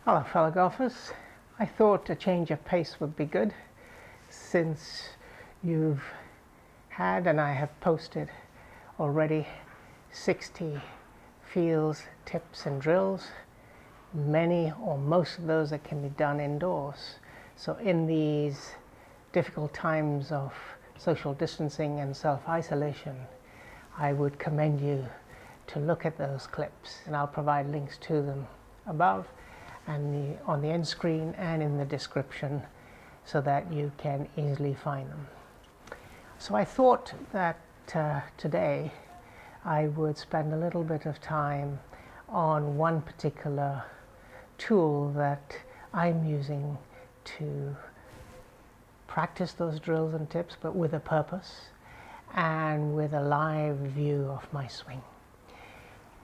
Hello fellow golfers, I thought a change of pace would be good since you've had and I have posted already 60 feels, tips and drills, many or most of those that can be done indoors. So in these difficult times of social distancing and self-isolation, I would commend you to look at those clips, and I'll provide links to them above and on the end screen and in the description so that you can easily find them. So I thought that today I would spend a little bit of time on one particular tool that I'm using to practice those drills and tips, but with a purpose and with a live view of my swing.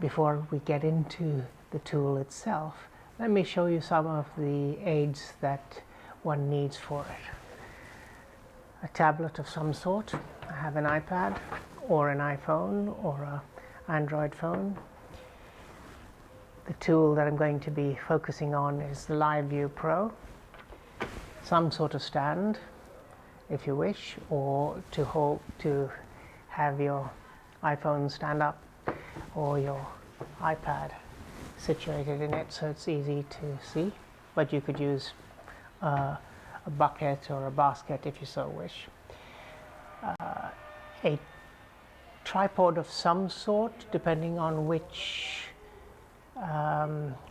Before we get into the tool itself, let me show you some of the aids that one needs for it. A tablet of some sort. I have an iPad or an iPhone or an Android phone. The tool that I'm going to be focusing on is the Liveview Pro. Some sort of stand, if you wish, or to have your iPhone stand up or your iPad situated in it so it's easy to see, but you could use a bucket or a basket if you so wish. A tripod of some sort, depending on which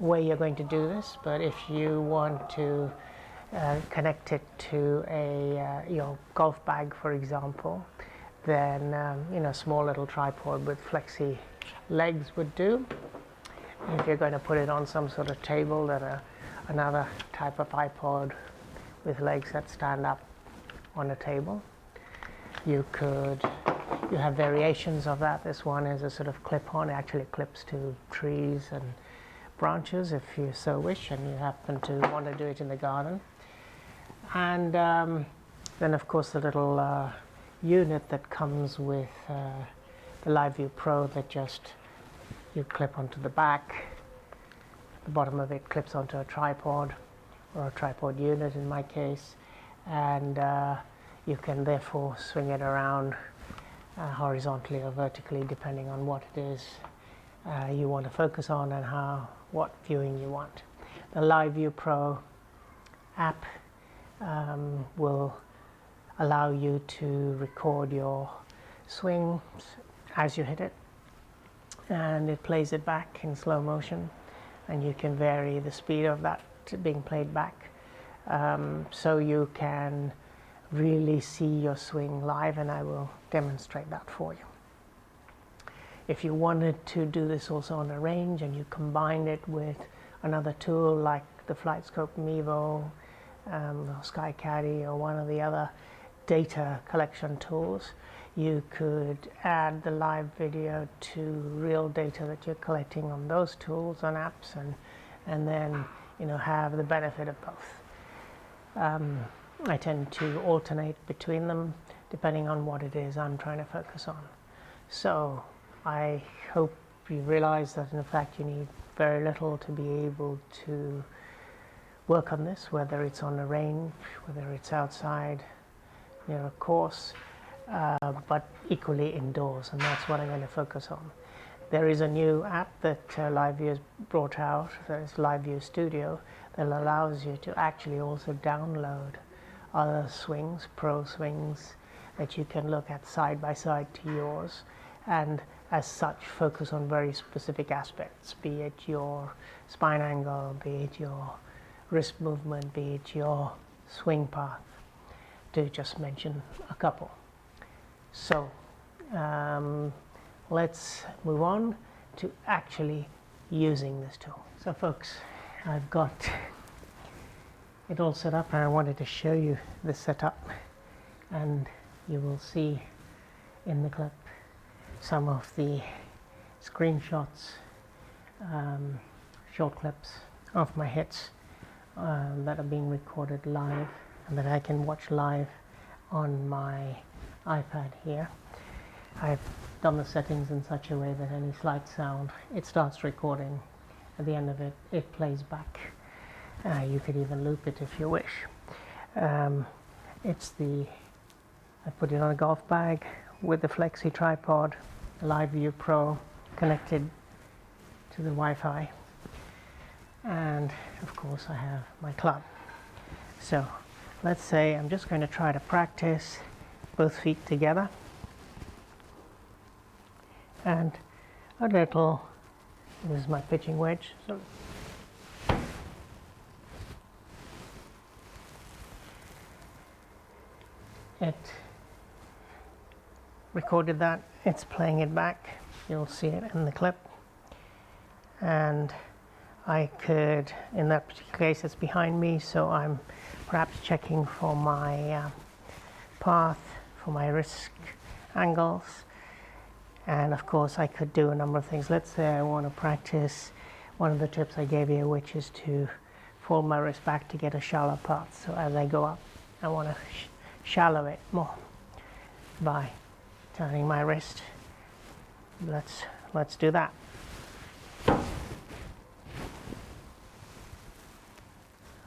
way you're going to do this, but if you want to connect it to your golf bag, for example, then a small little tripod with flexi legs would do. If you're going to put it on some sort of table, then another type of iPod with legs that stand up on a table. You have variations of that. This one is a sort of clip-on. It actually clips to trees and branches if you so wish, and you happen to want to do it in the garden. And then of course the little unit that comes with the Liveview Pro that just you clip onto the back. The bottom of it clips onto a tripod, or a tripod unit in my case, and you can therefore swing it around horizontally or vertically depending on what it is you want to focus on and what viewing you want. The Liveview Pro app will allow you to record your swing as you hit it, and it plays it back in slow motion, and you can vary the speed of that being played back, so you can really see your swing live, and I will demonstrate that for you. If you wanted to do this also on a range and you combine it with another tool like the FlightScope Mevo, or Sky Caddy, or one of the other data collection tools, you could add the live video to real data that you're collecting on those tools and apps, and then have the benefit of both. I tend to alternate between them depending on what it is I'm trying to focus on. So I hope you realize that in fact you need very little to be able to work on this, whether it's on a range, whether it's outside near a course, but equally indoors, and that's what I'm going to focus on. There is a new app that Liveview has brought out, that is Liveview Studio, that allows you to actually also download other swings, pro swings, that you can look at side by side to yours, and as such focus on very specific aspects, be it your spine angle, be it your wrist movement, be it your swing path, to just mention a couple. So let's move on to actually using this tool. So folks, I've got it all set up, and I wanted to show you the setup, and you will see in the clip some of the screenshots, short clips of my hits that are being recorded live and that I can watch live on my iPad here. I've done the settings in such a way that any slight sound, it starts recording. At the end of it, it plays back. You could even loop it if you wish. I put it on a golf bag with the Flexi tripod, Liveview Pro connected to the Wi-Fi, and of course I have my club. So let's say I'm just going to try to practice both feet together and a little. This is my pitching wedge, so it recorded that. It's playing it back. You'll see it in the clip. And I could, in that particular case, it's behind me, so I'm perhaps checking for my path, for my wrist angles. And of course, I could do a number of things. Let's say I want to practice one of the tips I gave you, which is to fold my wrist back to get a shallow path. So as I go up, I want to shallow it more by turning my wrist. Let's do that.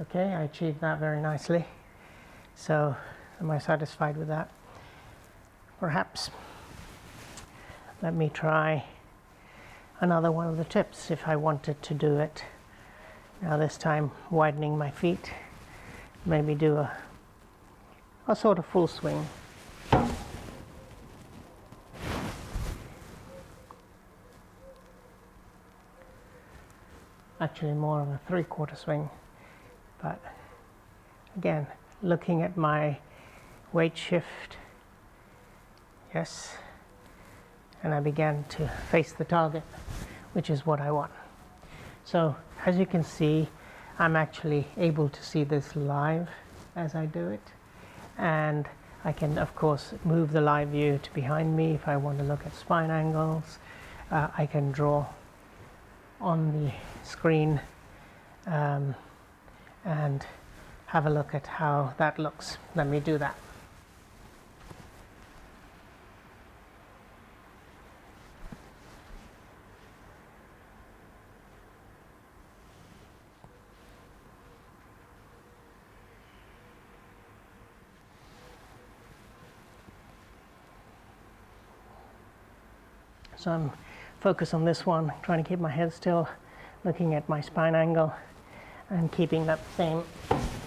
Okay, I achieved that very nicely. So am I satisfied with that? Perhaps. Let me try another one of the tips if I wanted to do it. Now this time widening my feet. Maybe do a sort of full swing. Actually more of a 3/4 swing. But again, looking at my weight shift. Yes. And I began to face the target, which is what I want. So as you can see, I'm actually able to see this live as I do it. And I can, of course, move the live view to behind me if I want to look at spine angles. I can draw on the screen and have a look at how that looks. Let me do that. So I'm focused on this one, trying to keep my head still, looking at my spine angle and keeping that same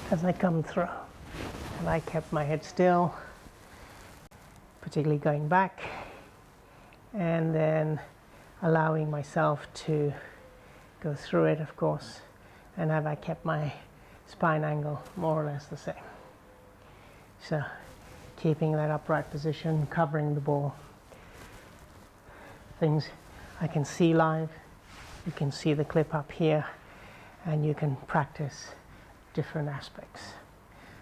as I come through. And I kept my head still, particularly going back, and then allowing myself to go through it, of course, and have I kept my spine angle more or less the same. So keeping that upright position, covering the ball. Things I can see live, you can see the clip up here, and you can practice different aspects.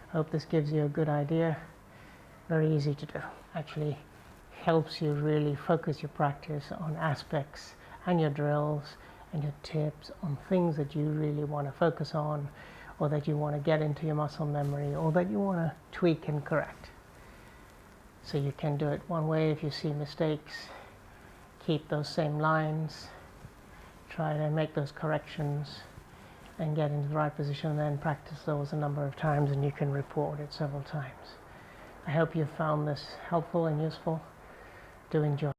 I hope this gives you a good idea. Very easy to do. Actually helps you really focus your practice on aspects and your drills and your tips on things that you really want to focus on, or that you want to get into your muscle memory, or that you want to tweak and correct. So you can do it one way. If you see mistakes, keep those same lines, try to make those corrections and get into the right position, and then practice those a number of times, and you can report it several times. I hope you found this helpful and useful. Do enjoy.